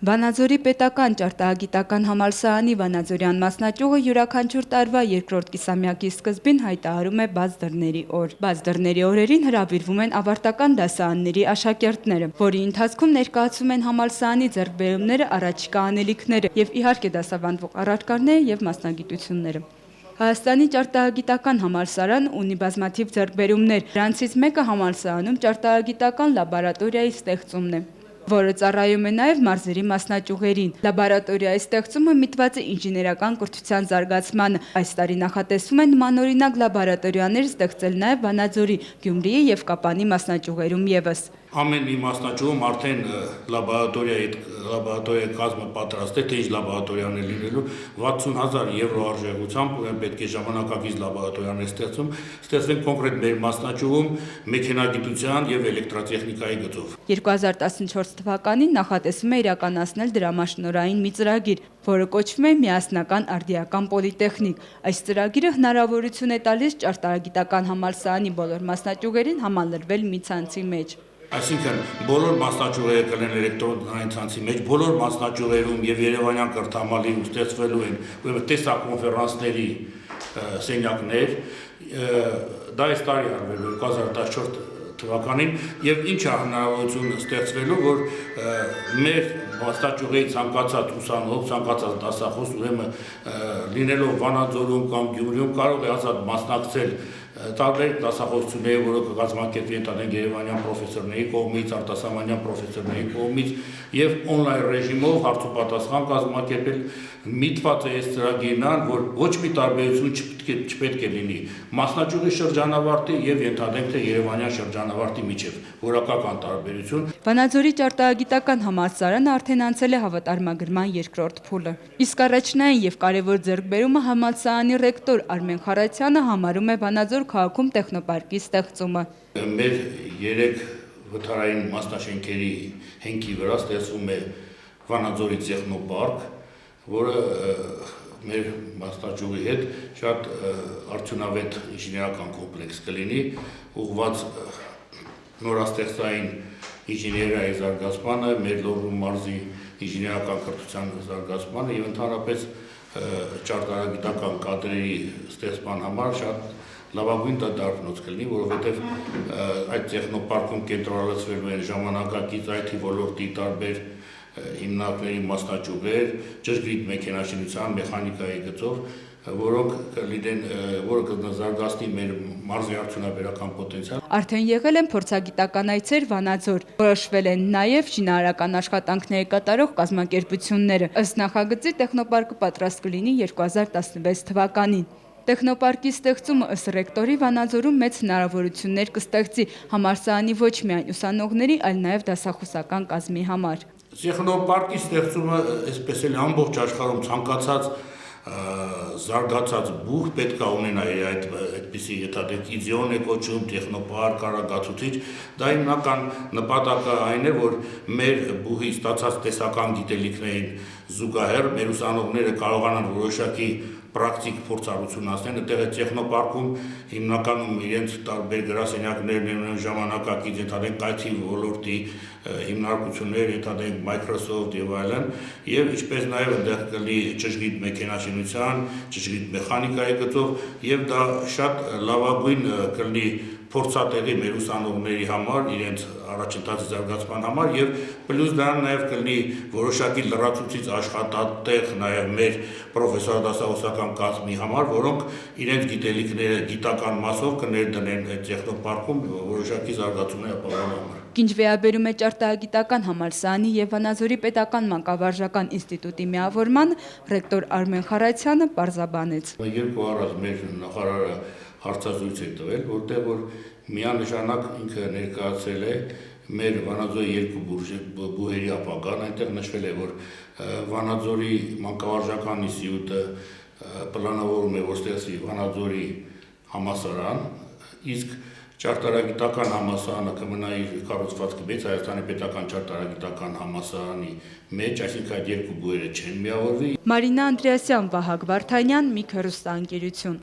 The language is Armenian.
Վանաձորի պետական ճարտարագիտական համալսարանի Վանաձորյան մասնաճյուղը յուրաքանչյուր տարվա երկրորդ կիսամյակի սկզբին հայտարարում է բաց դռների օր։ Բաց դռների օրերին հրավիրվում են ավարտական դասարանների աշակերտները, որի ընթացքում ներկայացում են համալսարանի ձեռքբերումները, առաջիկա անելիքները եւ իհարկե դասավանդվող առարկաները եւ մասնագիտությունները։ Հայաստանի ճարտարագիտական համալսարան ունի բազմաթիվ ձեռքբերումներ, դրանցից մեկը համալսարանում ճարտարագիտական լաբորատորիայի ստեղծումն է, որը ծառայում է նաև մարզերի մասնաճյուղերին։ Լաբորատորիայի ստեղծումը միտված է ինժեներական կրթության զարգացմանը։ Այս տարի նախատեսվում է նմանօրինակ լաբորատորիաներ ստեղծել նաև Վանաձորի, Գյումրիի եւ Կապանի մասնաճյուղերում եւս։ Ամեն մի մասնաճյուղում արդեն լաբորատորիայի կազմը պատրաստ է, թե ինչ լաբորատորիաներ լինելու 60,000 եվրո արժողությամբ պետք է ժամանակակից լաբորատորիաներ ստեղծվեն կոնկրետ մեր մասնաճյուղում մեքենագիտության եւ էլեկտրատեխնիկայի գծով։ 2014 թվականին նախատեսվում է իրականացնել դրամաշնորհային մի ծրագիր, որը կոչվում է Միասնական արդիական պոլիտեխնիկ։ Այս ծրագիրը հնարավորություն է տալիս ճարտարագիտական համալսարանի բոլոր մասնաճյուղերին համալրվել մի ցանցի մեջ։ Այսինքն բոլոր մասնաճյուղերը կլինեն էլեկտրոնային ցանցի մեջ, բոլոր մասնաճյուղերում եւ Երևանյան կրթամալիրում ստեղծվելու են տեսակոնֆերանսների սենյակներ, դա այս տարի արվելու 2014 թվականին եւ ինչ է հնարավորություն ստեղծվելու, որ մեր մասնաճյուղի ցանկացած ուսանող, ցանկացած դասախոս ուրեմն լինելով Վանաձորում կամ Գյումրիում կարող է ազատ մասնակցել տարբեր դասախոսությունների, որը կկազմակերպվի ընդհանուր Երևանյան պրոֆեսորների կողմից, արտասահմանյան պրոֆեսորների կողմից եւ on-line ռեժիմով հարցուպատասխան կազմակերպել։ Միտված է այս ծրագիրն ան, որ ոչ մի տարբերություն չպետք է լինի մասնաճյուղի շրջանավարտի եւ ընդհանուր թե Երևանյան շրջանավարտի միջեւ, որակական տարբերություն։ Վանաձորի ճարտարագիտական համալսարանը արդեն անցել է հավատարմագրման երկրորդ փուլը։ Իսկ առաջնային եւ կարեւոր ձեռքբերումը համալսարանի ռեկտոր Արմեն Խարացյանը համարում է Վանաձոր քաղաքում տեխնոպարկի ստեղծումը։ Մեր 3 վթարային մասնաշենքերի հենքի վրա ստեղծվում է Վանաձորի տեխնոպարկ, որը մեր մասնաճյուղի հետ շատ արդյունավետ ինժեներական կոմպլեքս կլինի, ուղղված նորաստեղծային ինժեներիայի զարգացմանը, մեր Լոռու մարզի ինժեներական կրթության զարգացմանը եւ ընդհանրապես ճարտարագիտական կադրերի ստեղծման համար շատ լավագույն դարբնոց կլինի, որովհետև այդ տեխնոպարկում կենտրոնացվելու են ժամանակակից IT ոլորտի տարբեր հիմնարկների մասնաճյուղեր, ճշգրիտ մեքենաշինության, մեխանիկայի գծով, որը կզարգացնի մեր մարզի արդյունաբերական պոտենցիալ։ Արդեն եղել են փորձագիտական այցեր Վանաձոր, որոշվել են նաև շինարարական աշխատանքների կատարող կազմակերպությունները։ Ըստ նախագծի տեխնոպարկը պատրաստ կլինի 2016 թվականին։ Տեխնոպարկի ստեղծումը ըստ ռեկտորի Վանաձորում մեծ հնարավորություններ կստեղծի համալսարանի ոչ միայն ուսանողների, այլ նաև դասախոսական կազմի համար։ Տեխնոպարկի ստեղծումը, այսպես էլ ամբողջ աշխարհում ցանկացած զարգացած բուհ պետք է ունենա այդպիսի իդեոն է կոչում տեխնոպարկ, կարագացուցիչ, դա հիմնական նպատակը այն է, որ մեր բուհի ստացած տեսական գիտելիքներին զուգահեռ մեր ուսանողները կարողանան որոշակի պրակտիկ փորձառություն անցնել, այդտեղ է տեխնոպարկում հիմնականում իրենց տարբեր գրասենյակներն են ժամանակակից ընդհանուր IT ոլորտի հիմնարկություններ, ընդհանուր Microsoft եւ այլն, եւ ինչպես նաեւ այնտեղ կլինի ճշգրիտ մեքենաշինության, ճշգրիտ մեխանիկայի գծով եւ դա շատ լավագույն կլինի փորձատեղի մեր ուսանողների համար, իրենց առաջընթացի զարգացման համար եւ պլյուս դրան նաեւ կլինի որոշակի լրացուցիչ աշխատատեղ նաեւ մեր պրոֆեսորադասախոսական կազմի համար, որոնք իրենց գիտելիքները գիտական մասով կներդնեն այդ տեխնոպարկում որոշակի զարգացումներ ապահովելու համար։ Ինչ վերաբերում է ճարտարագիտական համալսարանի եւ Վանաձորի պետական մանկավարժական ինստիտուտի միավորման, ռեկտոր Արմեն Խարացյանը պարզաբանեց։ Երկու առած մեր նախարարը հարցազրույց է տվել, որտեղ որ միանշանակ ինքը ներկայացրել է մեր Վանաձորի երկու բուհերի ապագան, այնտեղ նշվել է, որ Վանաձորի մանկավարժական ինստիտուտը պլանավորում է, որ ստեղծի Վանաձորի համալսարան, իսկ ճարտարագիտական համալսարանը կմնա իր կառուցվածքի մեջ Հայաստանի պետական ճարտարագիտական համալսարանի մեջ, այսինքն այդ երկու բուհերը չեն միավորվի։ Մարինա Անդրեասյան, Վահագ Վարդանյան, Միք հեռուստաընկերություն։